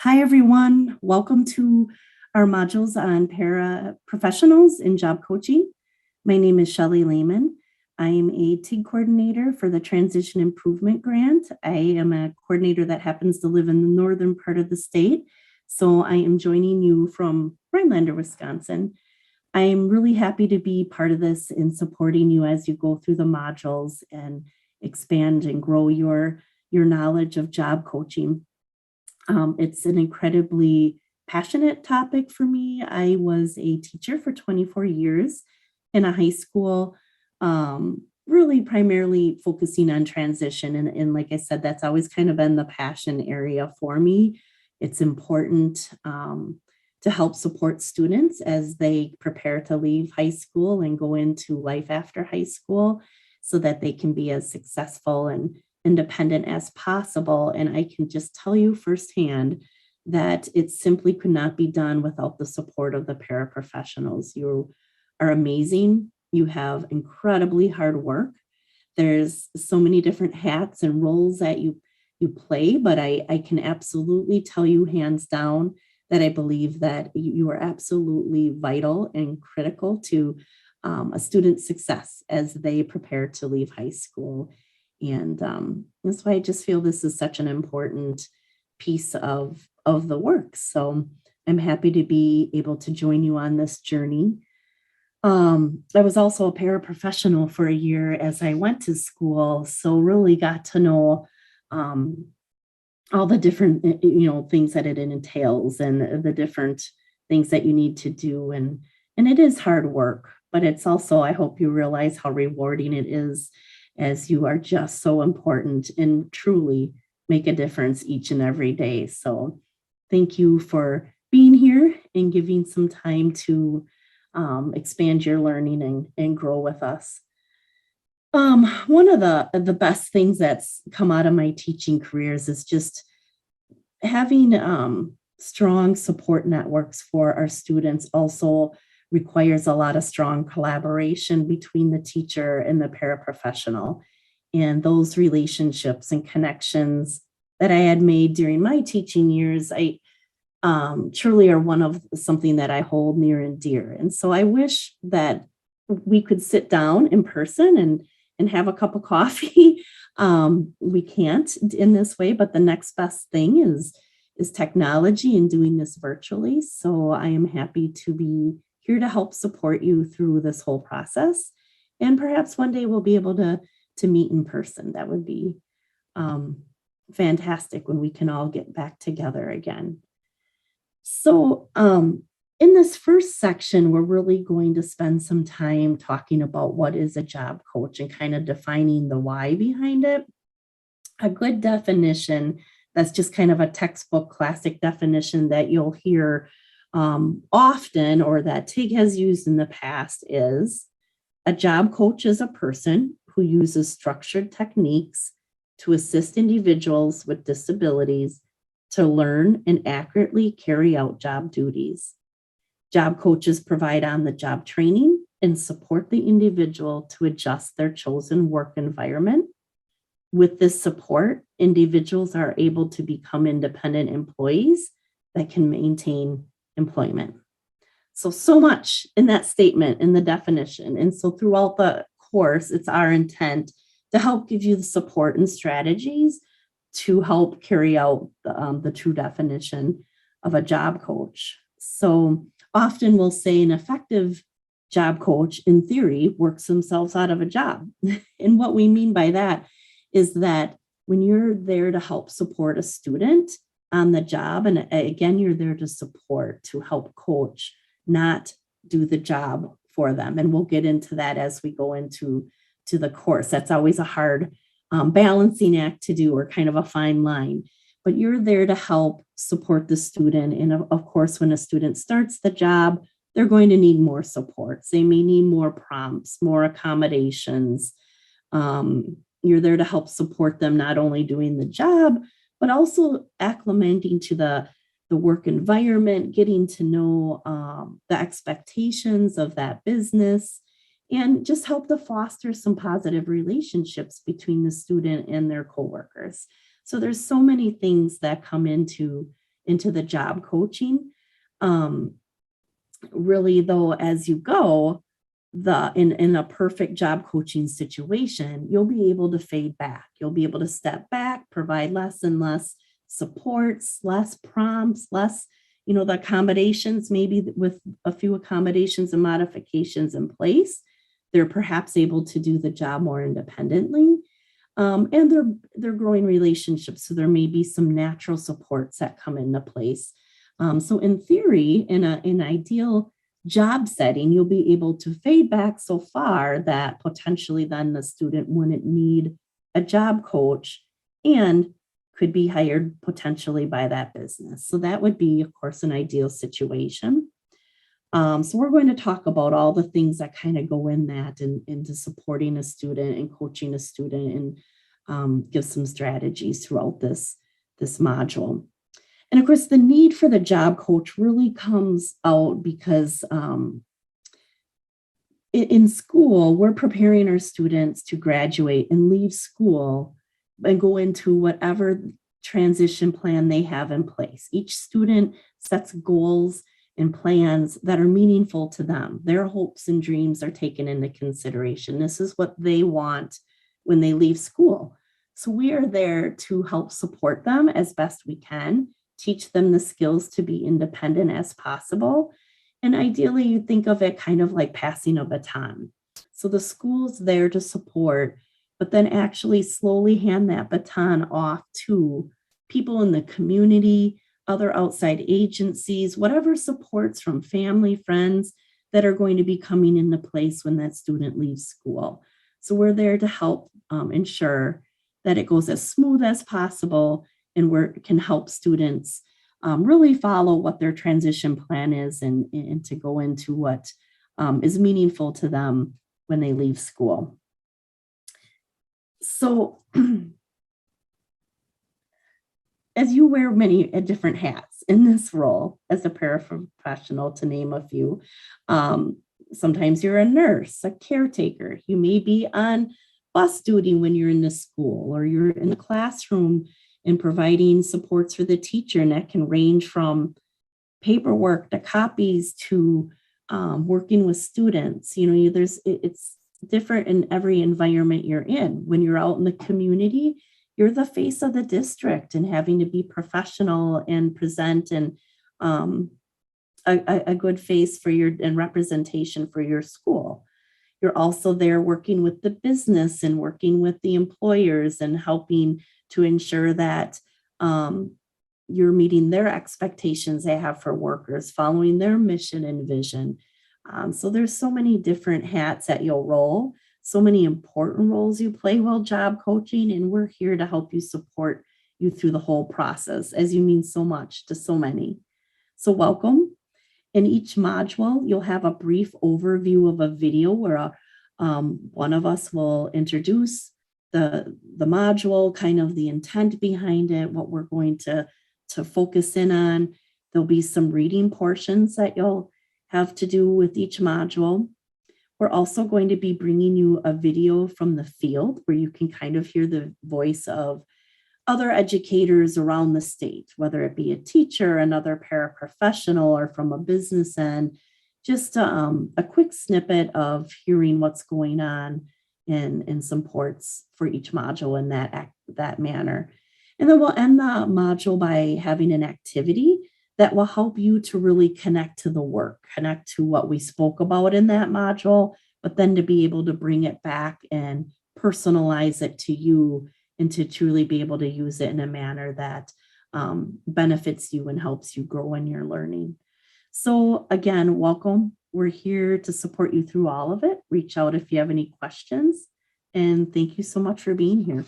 Hi, everyone. Welcome to our modules on paraprofessionals in job coaching. My name is Shelley Lehman. I am a TIG coordinator for the Transition Improvement Grant. I am a coordinator that happens to live in the northern part of the state. So I am joining you from Rhinelander, Wisconsin. I am really happy to be part of this in supporting you as you go through the modules and expand and grow your knowledge of job coaching. It's an incredibly passionate topic for me. I was a teacher for 24 years in a high school, really primarily focusing on transition. And like I said, that's always kind of been the passion area for me. It's important to help support students as they prepare to leave high school and go into life after high school so that they can be as successful and independent as possible. And I can just tell you firsthand that it simply could not be done without the support of the paraprofessionals. You are amazing. You have incredibly hard work. There's so many different hats and roles that you play, but I can absolutely tell you hands down that I believe that you are absolutely vital and critical to a student's success as they prepare to leave high school. And that's why I just feel this is such an important piece of the work. So I'm happy to be able to join you on this journey. I was also a paraprofessional for a year as I went to school, so really got to know all the different things that it entails and the different things that you need to do. And it is hard work, but it's also, I hope you realize how rewarding it is, as you are just so important and truly make a difference each and every day. So thank you for being here and giving some time to expand your learning and grow with us. One of the best things that's come out of my teaching careers is just having strong support networks for our students. Also requires a lot of strong collaboration between the teacher and the paraprofessional. And those relationships and connections that I had made during my teaching years, I truly are one of something that I hold near and dear. And so I wish that we could sit down in person and have a cup of coffee. We can't in this way, but the next best thing is technology and doing this virtually. So I am happy to be here to help support you through this whole process. And perhaps one day we'll be able to meet in person. That would be fantastic when we can all get back together again. So in this first section, we're really going to spend some time talking about what is a job coach and kind of defining the why behind it. A good definition that's just kind of a textbook classic definition that you'll hear often, or that TIG has used in the past, is a job coach is a person who uses structured techniques to assist individuals with disabilities to learn and accurately carry out job duties. Job coaches provide on-the-job training and support the individual to adjust their chosen work environment. With this support, individuals are able to become independent employees that can maintain employment. So much in that statement, in the definition. And so throughout the course, it's our intent to help give you the support and strategies to help carry out the true definition of a job coach. So often we'll say an effective job coach, in theory, works themselves out of a job. And what we mean by that is that when you're there to help support a student on the job, and again, you're there to support, to help coach, not do the job for them. And we'll get into that as we go into the course. That's always a hard balancing act to do, or kind of a fine line. But you're there to help support the student. And of course, when a student starts the job, they're going to need more supports. They may need more prompts, more accommodations. You're there to help support them, not only doing the job, but also acclimating to the work environment, getting to know the expectations of that business, and just help to foster some positive relationships between the student and their coworkers. So there's so many things that come into into the job coaching. Really though, as you go, in a perfect job coaching situation, you'll be able to fade back. You'll be able to step back, provide less and less supports, less prompts, less, the accommodations, maybe with a few accommodations and modifications in place, they're perhaps able to do the job more independently. And they're growing relationships. So there may be some natural supports that come into place. So in theory, in an ideal job setting, you'll be able to fade back so far that potentially then the student wouldn't need a job coach and could be hired potentially by that business. So that would be, of course, an ideal situation. So we're going to talk about all the things that kind of go in that and into supporting a student and coaching a student, and give some strategies throughout this module. And of course, the need for the job coach really comes out because in school, we're preparing our students to graduate and leave school and go into whatever transition plan they have in place. Each student sets goals and plans that are meaningful to them. Their hopes and dreams are taken into consideration. This is what they want when they leave school. So we are there to help support them as best we can, teach them the skills to be independent as possible. And ideally, you think of it kind of like passing a baton. So the school's there to support, but then actually slowly hand that baton off to people in the community, other outside agencies, whatever supports from family, friends that are going to be coming into place when that student leaves school. So we're there to help ensure that it goes as smooth as possible, and we can help students really follow what their transition plan is and to go into what is meaningful to them when they leave school. So as you wear many different hats in this role as a paraprofessional, to name a few, sometimes you're a nurse, a caretaker. You may be on bus duty when you're in the school, or you're in the classroom and providing supports for the teacher. And that can range from paperwork to copies to working with students. It's different in every environment you're in. When you're out in the community, you're the face of the district and having to be professional and present and a good face for and representation for your school. You're also there working with the business and working with the employers and helping to ensure that you're meeting their expectations they have for workers, following their mission and vision. So there's so many different hats that you'll roll, so many important roles you play while job coaching, and we're here to help you, support you through the whole process, as you mean so much to so many. So welcome. In each module, you'll have a brief overview of a video where one of us will introduce the module, kind of the intent behind it, what we're going to focus in on. There'll be some reading portions that you'll have to do with each module. We're also going to be bringing you a video from the field where you can kind of hear the voice of other educators around the state, whether it be a teacher, another paraprofessional, or from a business end, just a quick snippet of hearing what's going on and supports for each module in that manner. And then we'll end the module by having an activity that will help you to really connect to the work, connect to what we spoke about in that module, but then to be able to bring it back and personalize it to you and to truly be able to use it in a manner that benefits you and helps you grow in your learning. So again, welcome. We're here to support you through all of it. Reach out if you have any questions. And thank you so much for being here.